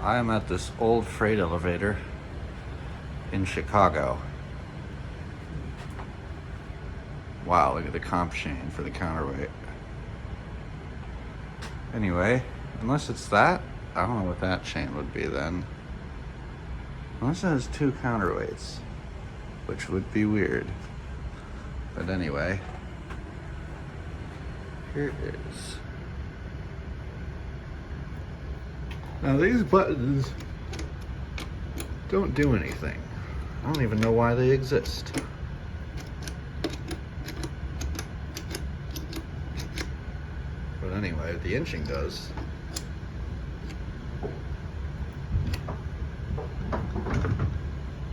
I am at this old freight elevator in Chicago. Wow, look at the comp chain for the counterweight. Anyway, unless it's that, I don't know what that chain would be then. Unless it has two counterweights, which would be weird. But anyway, here it is. Now these buttons don't do anything. I don't even know why they exist. But anyway, the inching does.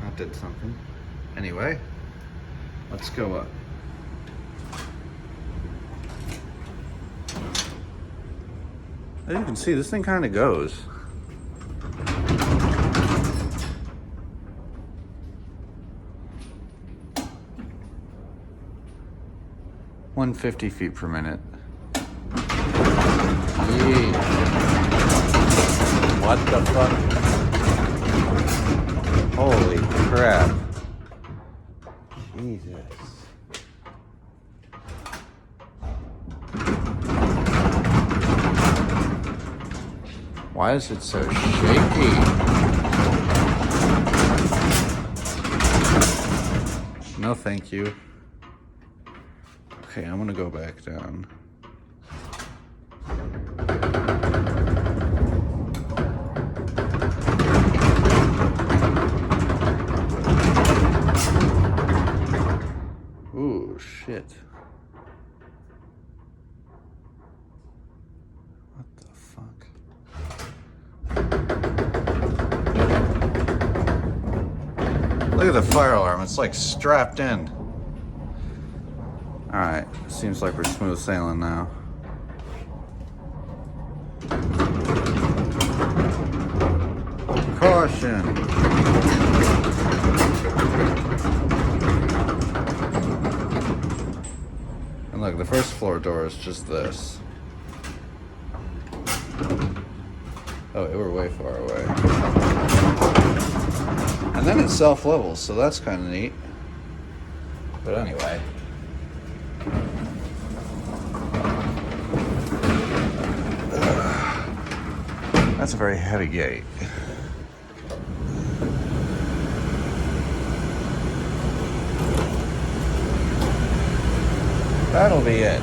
That did something. Anyway, let's go up. As you can see, this thing kind of goes. $150 feet per minute. Yee. What the fuck? Holy crap. Jesus. Why is it so shaky? No, thank you. Okay, I'm gonna go back down. Ooh, shit. What the fuck? Look at the fire alarm, it's like strapped in. Alright, seems like we're smooth sailing now. Caution! And look, the first floor door is just this. Oh, we're way far away. And then it self-levels, so that's kind of neat. But anyway. That's a very heavy gate. That'll be it.